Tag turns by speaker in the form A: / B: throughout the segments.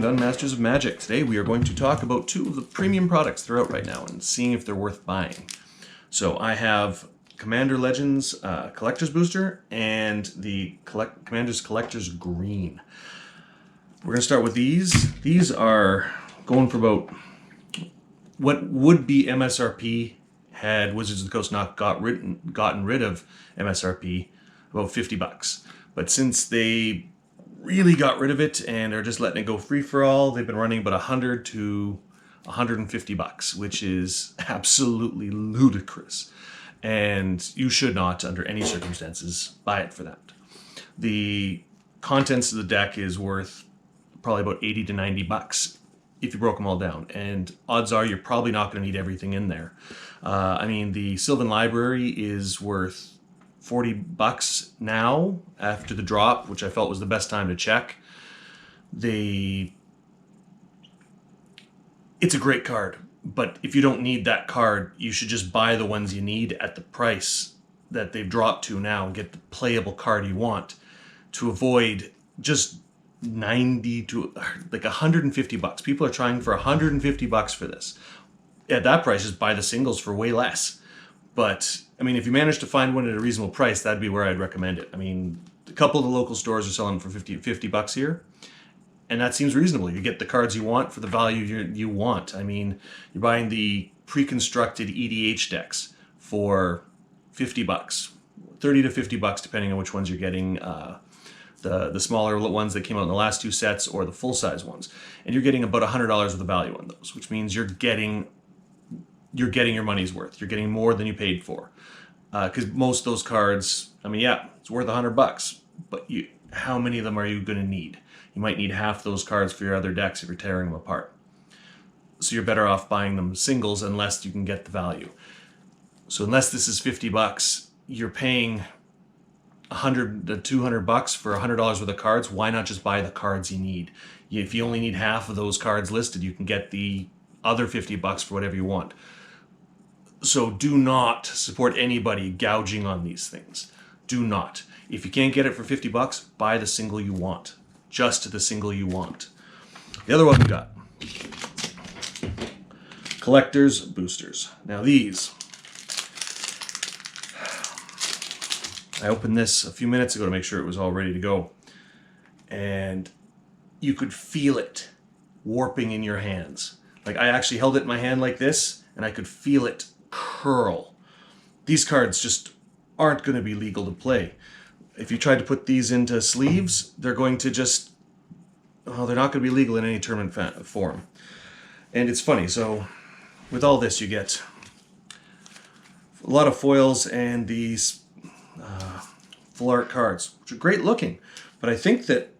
A: welcome to Masters of Magic. Today we are going to talk about two of the premium products that are out right now and seeing if they're worth buying. So I have Commander Legends Collector's Booster and the Commander's Collector's Green. We're going to start with these. These are going for about what would be MSRP had Wizards of the Coast not gotten rid of MSRP, about $50. But since they really got rid of it and are just letting it go free for all, they've been running about $100 to $150, which is absolutely ludicrous. And you should not, under any circumstances, buy it for that. The contents of the deck is worth probably about $80 to $90 if you broke them all down. And odds are you're probably not going to need everything in there. I mean, the Sylvan Library is worth $40 now after the drop, which I felt was the best time to check. It's a great card, but if you don't need that card, you should just buy the ones you need at the price that they've dropped to now and get the playable card you want to avoid just $90 to like $150. People are trying for $150 for this. At that price, just buy the singles for way less. But, I mean, if you manage to find one at a reasonable price, that'd be where I'd recommend it. I mean, a couple of the local stores are selling for $50 here, and that seems reasonable. You get the cards you want for the value you want. I mean, you're buying the pre-constructed EDH decks for $50, $30 to $50, depending on which ones you're getting. The smaller ones that came out in the last two sets or the full-size ones. And you're getting about $100 worth of value on those, which means you're getting your money's worth. You're getting more than you paid for. Because most of those cards, I mean, yeah, it's worth $100, but how many of them are you going to need? You might need half those cards for your other decks if you're tearing them apart. So you're better off buying them singles unless you can get the value. So unless this is $50, you're paying $100 to $200 for $100 worth of cards. Why not just buy the cards you need? If you only need half of those cards listed, you can get the other $50 for whatever you want. So do not support anybody gouging on these things. Do not. If you can't get it for $50, buy the single you want. Just the single you want. The other one we got. Collector's Boosters. Now these. I opened this a few minutes ago to make sure it was all ready to go. And you could feel it warping in your hands. Like I actually held it in my hand like this and I could feel it curl. These cards just aren't going to be legal to play. If you try to put these into sleeves, they're going to just, they're not going to be legal in any tournament form. And it's funny, so with all this you get a lot of foils and these full art cards, which are great looking. But I think that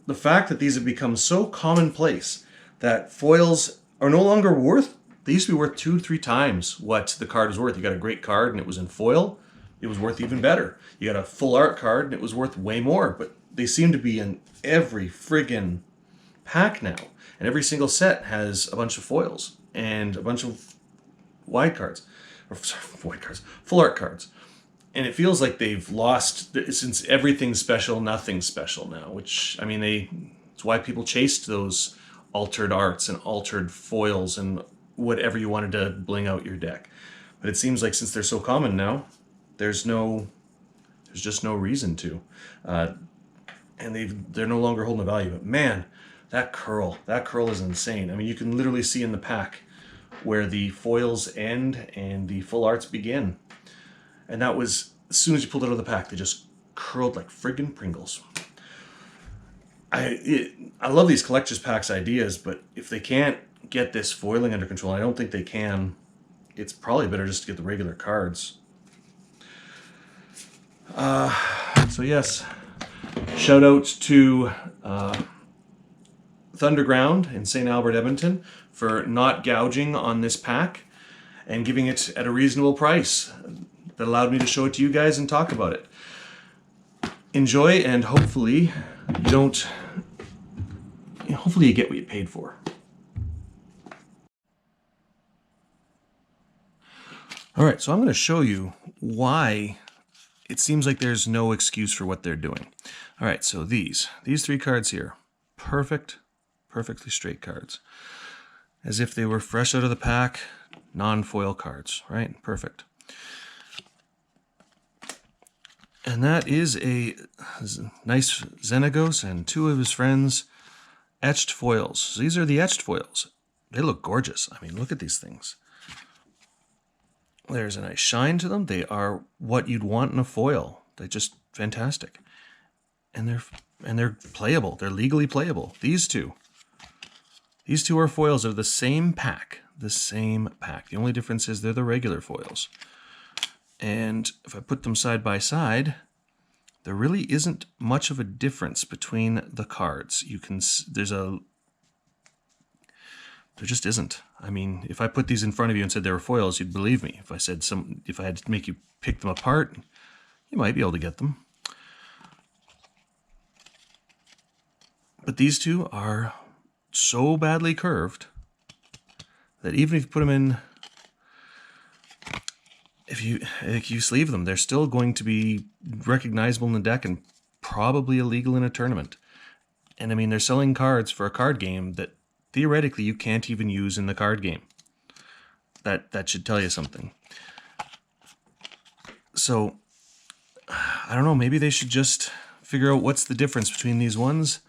A: the fact that these have become so commonplace that foils are no longer worth, they used to be worth 2 to 3 times what the card was worth. You got a great card and it was in foil, it was worth even better. You got a full art card and it was worth way more, but they seem to be in every friggin' pack now. And every single set has a bunch of foils and a bunch of full art cards. And it feels like they've lost, since everything's special, nothing's special now, which, I mean, it's why people chased those altered arts and altered foils and whatever you wanted to bling out your deck. But it seems like since they're so common now, there's just no reason to. And they're no longer holding a value. But man, that curl is insane. I mean, you can literally see in the pack where the foils end and the full arts begin. And that was, as soon as you pulled it out of the pack, they just curled like friggin' Pringles. I love these collector's packs ideas, but if they can't get this foiling under control, I don't think they can, it's probably better just to get the regular cards. So yes, shout out to Thunderground in St. Albert, Edmonton for not gouging on this pack and giving it at a reasonable price that allowed me to show it to you guys and talk about it. Enjoy, and hopefully you get what you paid for. All right, so I'm going to show you why it seems like there's no excuse for what they're doing. All right, so these 3 cards here, perfect perfectly straight cards. As if they were fresh out of the pack, non-foil cards, right? Perfect. And that is a nice Xenagos and 2 of his friends etched foils. So these are the etched foils. They look gorgeous. I mean, look at these things. There's a nice shine to them. They are what you'd want in a foil. They're just fantastic. And they're playable. They're legally playable. These two are foils of the same pack. The same pack. The only difference is they're the regular foils. And if I put them side by side, there really isn't much of a difference between the cards. There just isn't. I mean, if I put these in front of you and said they were foils, you'd believe me. If I had to make you pick them apart, you might be able to get them. But these two are so badly curved that even if you put them in, if you sleeve them, they're still going to be recognizable in the deck and probably illegal in a tournament. And I mean, they're selling cards for a card game that theoretically you can't even use in the card game. That should tell you something. So, I don't know, maybe they should just figure out what's the difference between these ones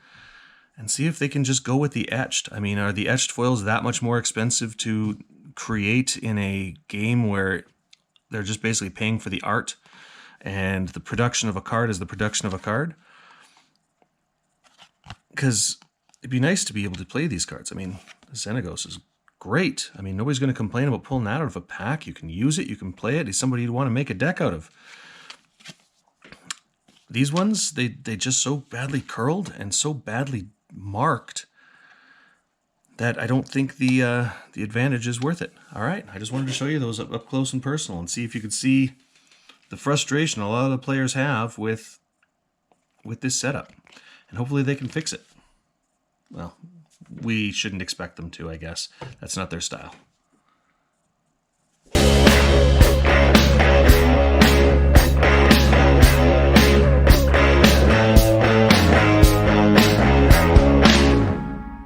A: and see if they can just go with the etched. I mean, are the etched foils that much more expensive to create in a game where they're just basically paying for the art and the production of a card is the production of a card? Because it'd be nice to be able to play these cards. I mean, Xenagos is great. I mean, nobody's going to complain about pulling that out of a pack. You can use it, you can play it. He's somebody you'd want to make a deck out of. These ones, they just so badly curled and so badly marked that I don't think the advantage is worth it. All right, I just wanted to show you those up close and personal and see if you could see the frustration a lot of the players have with this setup. And hopefully they can fix it. Well, we shouldn't expect them to, I guess. That's not their style.